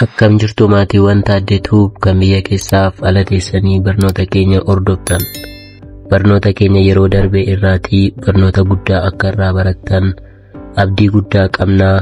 Akkam jirtu maatiiwwan taaddeetuuf kan biyya keessaaf ala teessanii barnoota keenya hordoftan. Barnoota keenya yeroo darbe irraatii barnoota guddaa akka irraa barattan abdii guddaa qabnaa.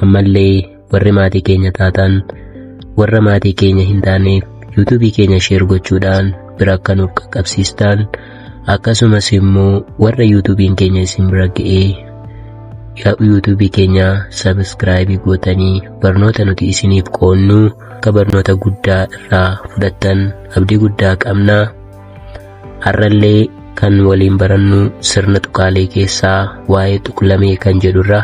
Ammallee warri maatii keenya taatan warra maatii keenya hin taaneef YouTube keenya share gochuudhaan bira akka nuuf qaqqabsiistan, akkasumas immoo warra YouTube keenya isin bira ga'ee YouTube keenya subscribe gootanii barnoota nuti isiniif qoonnu akka barnoota guddaa irraa fudhattan abdii guddaa qabna. Har'allee kan waliin barannu sirna tuqaalee keessaa waa'ee tuqlamee kan jedhurra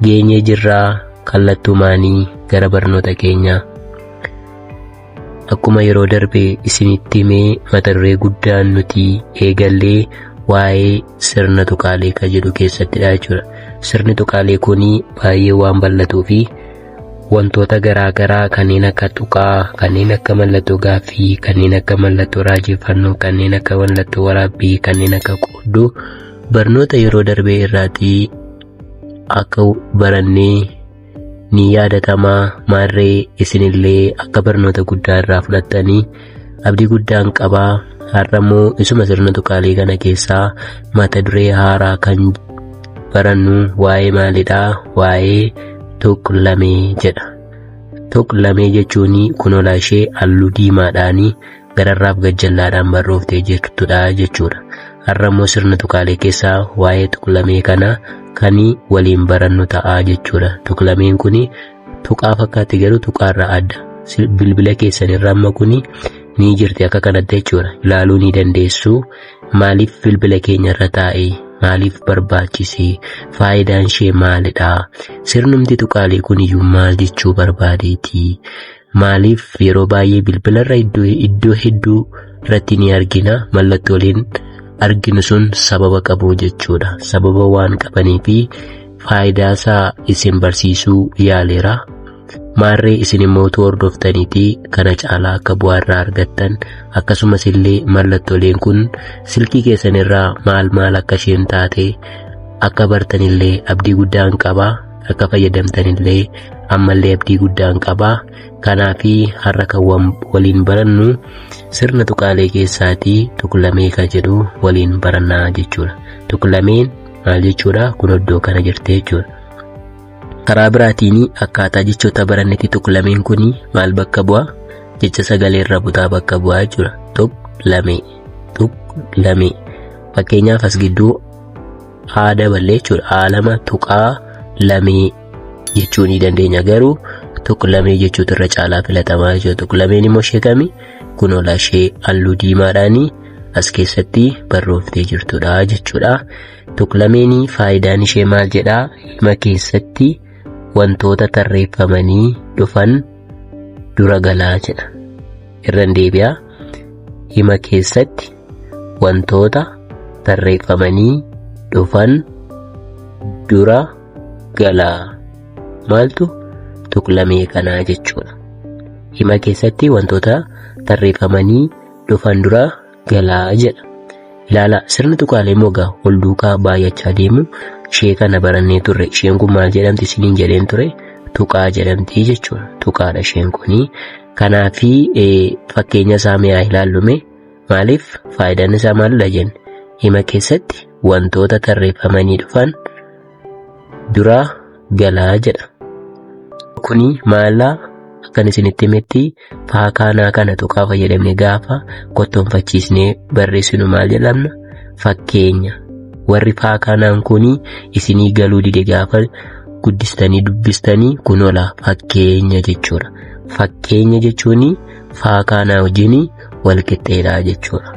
geenyee jirraa kallattumaanii gara barnoota keenya. Akkuma yeroo darbe isinitti himee mata duree guddaan nuti eegallee waa'ee sirna tuqaalee kan jedhu keessattidha jechuudha. Sirni tuqaalee kuni baay'ee waan bal'atuu fi wantoota garaa kanneen akka tuqaa, kanneen akka mallattoo gaaffii, kanneen akka mallattoo raajeffannoo, kanneen akka mallattoo waraabbii, kanneen akka qoodduu barnoota yeroo darbee irraatii akka barannee ni yaadatamaa. Maarree isinillee akka barnoota guddaa irraa fudhattanii abdii guddaan qabaa. Har'ammoo isuma sirna tuqaalee kana keessaa mata duree haaraa kan barannu waa'ee maalidhaa? Waa'ee tuqlamee jedha. Tuqlamee jechuun kunolaa ishee halluu diimaadhaanii gararraaf gajjallaadhaan barrooftee jirtudha jechuudha. Har'ammoo sirna tuqaalee keessaa waa'ee tuqlamee kana kan waliin barannu ta'a jechuudha. Tuqlameen kun tuqaa fakkaatti garuu tuqaarraa adda. Bilbila keessanirra amma kun ni jirti akka kanatti jechuudha. Ilaaluu ni dandeessu. Maaliif bilbila keenyarra taa'ee? Maaliif barbaachise? Faayidaan ishee maalidha? Sirnumti tuqaalee kun iyyuu maal jechuu barbaadeeti? Maaliif yeroo baay'ee bilbilarra iddoo hedduu irratti ni argina? Mallattooleen arginu sun sababa qabu jechuudha. Sababa waan qabaniifi faayidaa isaa isin barsiisuu yaaleera. Maarree isin immoo hordoftaniiti kana caalaa akka bu'aa irraa argattan, akkasumas illee mallattooleen kun silkii keessanirraa maal akka isheen taate akka bartanillee abdii guddaan qabaa. Akka fayyadamtanillee ammallee abdii guddaan qabaa. Kanaafi har'a kan waliin barannu sirna tuqaalee keessaatii tuqlamee kan jedhu waliin barannaa jechuudha. Tuqlameen maal jechuudha? Kun iddoo kana jirti jechuudha. Karaa biraatiin akkaataa jechoota barannetti tuqlameen kun maal bakka bu'a? Jecha sagalee irra butaa bakka bu'aa jechuudha. Tuqlamee. Fakkeenyaaf as gidduu haa daballee jechuudha. Aalama tuqaa lamee jechuu ni dandeenya, garuu tuqlamee jechuutu irra caalaa filatamaa jechuudha. Tuqlameen immoo ishee kami? Kunolaa ishee halluu diimaadhaanii as keessatti barrooftee jirtudha jechuudha. Tuqlameen faayidaan ishee maal jedhaa? Hima keessatti wantoota tarreeffamanii dhufan dura galaa jedha. Irran deebi'aa. Hima keessatti wantoota tarreeffamanii dhufan dura galaa. Maaltu tuqlamee kanaa jechuudha. Hima keessatti wantoota tarreeffamanii dhufan dura galaa jedha. Ilaala, sirni tuqaalee mogaa ol duukaa baay'achaa deemu ishee kana barannee turre. Isheen kun maal jedhamti isiniin jedheen ture? Tuqaa jedhamti jechuudha. Tuqaadha isheen kuni. Kanaafi fakkeenya isaa mi'aa ilaallume. Maaliif? Faayidaan isaa maalidha jenne? Hima keessatti wantoota tarreeffamanii dhufan dura galaa jedha. Kuni maalaa? Akkan isinitti himetti faakaanaa kana tuqaa fayyadamne gaafa kottoonfachiisnee barreessinu maal jedhamna? Fakkeenya. Warri faakaanaan kuni isinii galuu dide gaafa guddistanii dubbistanii kunola fakkeenya jechuudha. Fakkeenya jechuun faakaanaa wajjin wal qixxeedha jechuudha.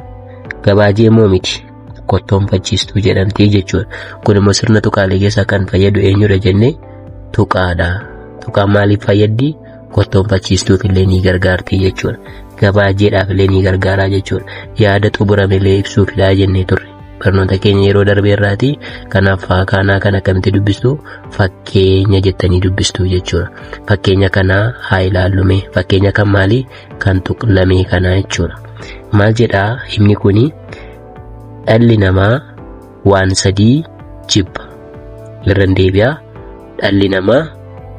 Gabaajee moo miti? Kottoonfachiistuu jedhamti jechuudha. Kun immoo sirna tuqaalee keessaa kan fayyadu eenyudha jennee? Tuqaadha. Tuqaan maaliif fayyaddi? Kottoonfachiistuuf illee ni gargaarti jechuudha. Gabaajeedhaaf illee ni gargaaraa jechuudha. Yaada xumuramellee ibsuufidha jennee turre barnoota keenya yeroo darbee irraati. Kanaaf faakaanaa kana akkamitti dubbistu? Fakkeenya jettanii dubbistu jechuudha. Fakkeenya kanaa haa ilaallume. Fakkeenya kan maalii? Kan tuqlamee kanaa jechuudha. Maal jedhaa himni kuni? Dhalli namaa waan sadii jibba. Irran deebi'aa. Dhalli namaa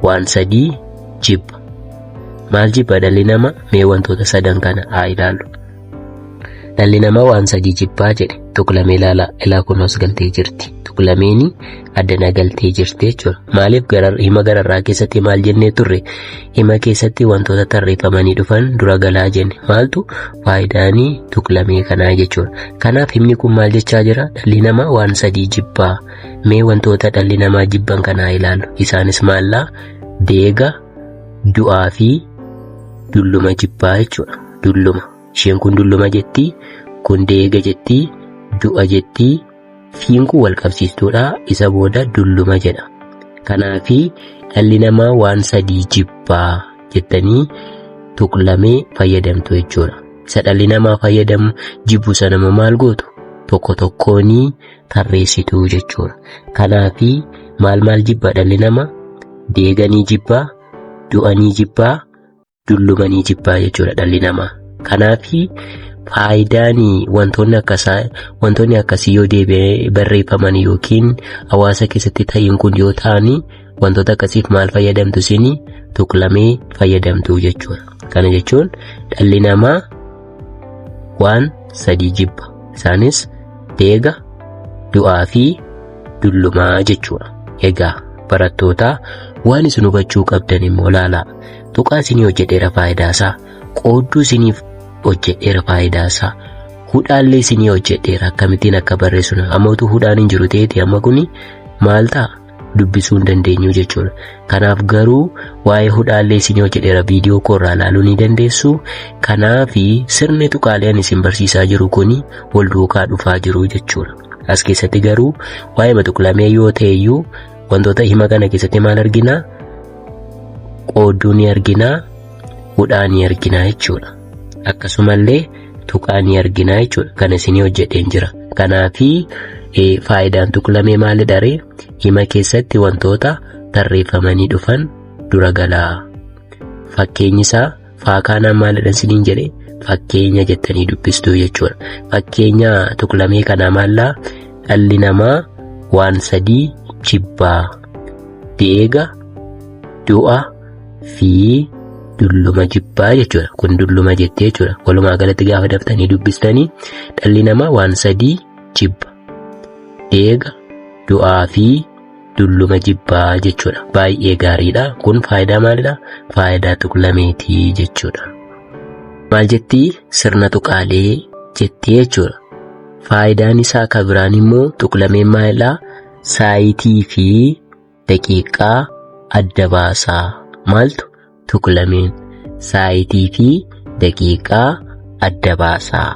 waan sadii jibba. Maal jibba dhalli namaa? Mee wantoota sadan kana haa ilaallu. Dhalli namaa waan sadii jibbaa jedhe. Tuqlamee ilaa kunuus galtee jirti. Tuqlameeni addana galtee jirti jechuudha. Maaliif hima gararraa keessatti maal jennee turre? Hima keessatti wantoota tarreeffamanii dhufan dura galaa jenne. Maaltu faayidaanii tuqlamee kanaa jechuudha. Kanaaf himni kun maal jechaa jira? Dhalli namaa waan sadii jibbaa. Mee wantoota dhalli namaa jibban kanaa ilaallu. Isaanis maallaa? Deega, du'aa fi dulluma jibbaa jechuudha. Dulluma. Isheen kun dulluma jettii, kun deega jettii, du'a jettii, fiin kun wal qabsiistuudha. Isa booda dulluma jedha. Kanaafi dhalli namaa waan sadii jibbaa jettanii tuqlamee fayyadamtu jechuudha. Isa dhalli namaa fayyadamu jibbu sana maal gootu? Tokko tokkoonii tarreessituu jechuudha. Kanaafi maal jibba dhalli namaa? Deeganii jibbaa, du'anii jibbaa, dullumanii jibbaa jechuudha dhalli namaa. Kanaafi faayidaanii wantoonni akkasii yoo deebi'ee barreeffaman yookiin hawaasa keessatti ta'in kun yoo ta'ani wantoota akkasiif maal fayyadamtu isin? Tuqlamee fayyadamtu jechuudha. Kana jechuun dhalli namaa waan sadii jibba. Isaanis deega, du'aa fi dullumaa jechuudha. Egaa barattoota waan isin hubachuu qabdan immoo ilaalaa. Tuqaa isinii hojjedheera faayidaasaa. Qoodduu isiniif hojjedheera faayidaasaa. Hudhaallee isinii hojjedheera akkamittiin akka barreessinu. Amma utuu hudhaan hin jiru ta'eeti amma kuni maal ta'a? Dubbisuu hin dandeenyu jechuudha. Kanaaf garuu waa'ee hudhaallee isinii hojjedheera viidiyoo koorraa ilaaluu ni dandeessu. Kanaafi sirni tuqaalee ani isin barsiisaa jiru kuni wal duukaa dhufaa jiru jechuudha. As keessatti garuu waa'ee tuqlamee yoo ta'eyyuu wantoota hima kana keessatti maal arginaa? Qoodduu ni arginaa, hudhaa ni arginaa jechuudha. Akkasumallee tuqaa ni arginaa jechuudha. Kana isinii hojjedheen jira. Kanaafi faayidaan tuqlamee maalidha ree? Hima keessatti wantoota tarreeffamanii dhufan dura galaa. Fakkeenyi isaa faakaanaan maalidha isiniin jedhee? Fakkeenya jettanii dubbistuu jechuudha. Fakkeenya tuqlamee kanaa maallaa? Dhalli namaa waan sadii jibbaa. Deega, du'a fi dulluma jibbaa jechuudha. Kun dulluma jettee jechuudha. Walumaa galatti gaafa daftanii dubbistanii dhalli namaa waan sadii jibba. Deega, du'aa fi dulluma jibbaa jechuudha. Baay'ee gaariidha. Kun faayidaa maalidha? Faayidaa tuqlameetii jechuudha. Maal jettii? Sirna tuqaalee jettee jechuudha. Faayidaan isaa kan biraan immoo tuqlameen maalidha? Saayitii fi daqiiqaa adda baasaa. Maaltu? Tuqlameen saayitii fi daqiiqaa adda baasaa.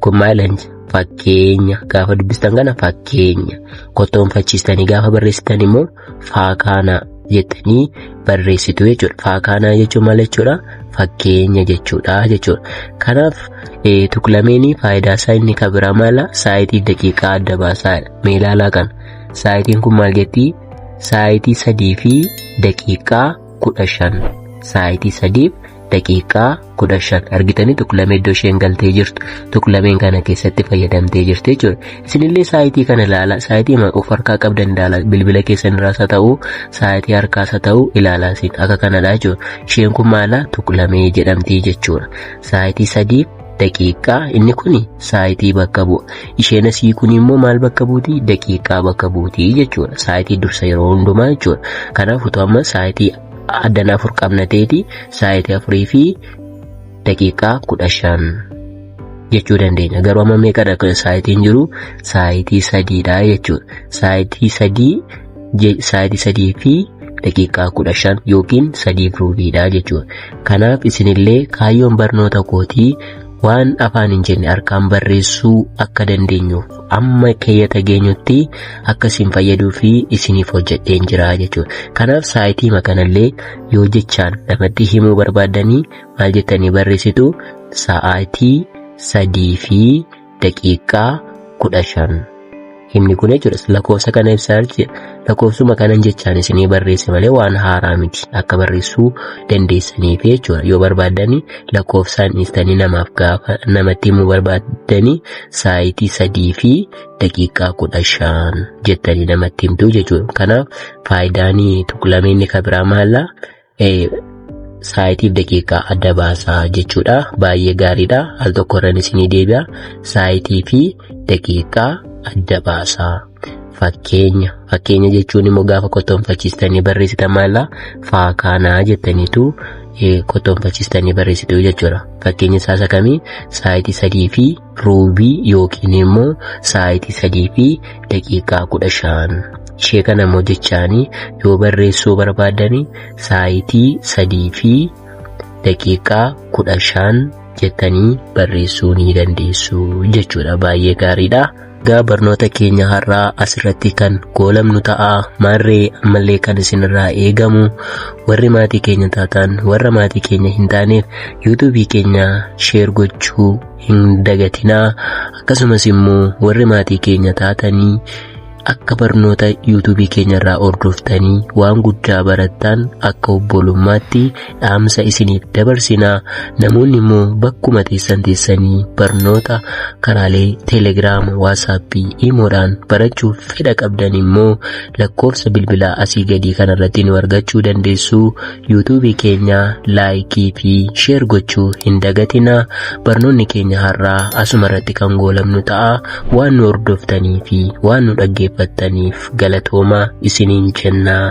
Kun maalan? Fakkeenya gaafa dubbistan kana fakkeenya. Kottoonfachiistanii gaafa barreessitan immoo faakaana jettanii barreessitu jechuudha. Faakaana jechuun maal jechuudha? Fakkeenya jechuudha jechuudha. Kanaaf tuqlameen faayidaa isaa inni kan biraa maala? Saayitii fi daqiiqaa adda baasaadha. Mee ilaalaa kana. Saayitiin kun maal jettii? Saayitii 3 fi daqiiqaa 15. Saayitii 3 fi daqiiqaa 15 argitanii tuqlamee iddoo isheen galtee jirtu. Tuqlameen kana keessatti fayyadamtee jirti jechuudha. Isinillee saayitii kana ilaalaa. Saayitii of harkaa qabdan ilaalaa. Bilbila keessan irraas haa ta'uu, saayitii harkaas haa ta'uu ilaalaa isin. Akka kanadha jechuudha. Isheen kun maala? Tuqlamee jedhamti jechuudha. Saayitii 3 daqiiqaa inni kuni saayitii bakka bu'a. Isheen asii kun immoo maal bakka buuti? Daqiiqaa bakka buuti jechuudha. Saayitii dursa yeroo hundumaa jechuudha. Kanaaf utuu amma saayitii addan 4 qabna ta'eeti saayitii 4 fi daqiiqaa 15 jechuu dandeenya. Garuu amma meeqadha kan saayitiin jiru? Saayitii 3dha jechuudha. Saayitii 3 fi daqiiqaa 15 yookiin 3 ruubiidha jechuudha. Kanaaf isinillee kaayyoon barnoota kootii waan afaan hin jenne harkaan barreessuu akka dandeenyuuf amma keeyyata geenyutti akkasiin fayyaduu fi isiniif hojjedheen jira jechuudha. Kanaaf saayitii makanallee yoo jechaan namatti himuu barbaadanii maal jettanii barreessitu? Saayitii 3 fi daqiiqaa 15. Himni kun jechuudha. Lakkoofsa kana ibsaa lakkoofsuma kanan jechaan isinii barreesse malee waan haaraa miti. Akka barreessuu dandeessaniif jechuudha. Yoo barbaadanii lakkoofsaan dhiistanii namaaf gaafa namatti himuu barbaadanii saayitii 3 fi daqiiqaa 15 jettanii namatti himtu jechuudha. Kanaaf faayidaan tuqlameen kan biraa maala? saayitiif daqiiqaa adda baasaa jechuudha. Baay'ee gaariidha. Al tokkorran isinii deebi'a. Saayitii fi daqiiqaa adda baasaa. Fakkeenya jechuun immoo gaafa kottoonfachiistanii barreessitan maalla faakaanaa jettaniitu kottoonfachiistanii barreessitu jechuudha. Fakkeenya isaa kamii? Saayitii 3 fi ruubii yookiin immoo saayitii 3 fi daqiiqaa 15. Ishee kana immoo jechaanii yoo barreessuu barbaadanii saayitii 3 fi daqiiqaa 15 jettanii barreessuu ni dandeessu jechuudha. Baay'ee gaariidha. Egaa barnoota keenya har'aa asirratti kan goolabnu ta'a. Maarree ammallee kan isinirraa eegamu warri maatii keenya taatan warra maatii keenya hin taaneef yuutuubii keenya sheer gochuu hin dagatinaa. Akkasumas immoo warri maatii keenya taatanii akka barnoota yuutuubii keenya irraa hordoftanii waan guddaa barattan akka obbolummaatti dhaamsa isiniif dabarsinaa. Namoonni immoo bakkuma teessanii barnoota karaalee teelegiraam, waatsaappii, iimoodhaan barachuuf fedha qabdan immoo lakkoofsa bilbilaa asii gadii kanarratti nu argachuu dandeessu. yuutuubii keenya laayikii fi sheer gochuu hin dagatinaa. Barnoonni keenya har'aa asuma irratti kan goolabnu ta'a. Waan nu hordoftanii fi waan nu dhaggeeffattaniif galatoomaa isiniin jennaa.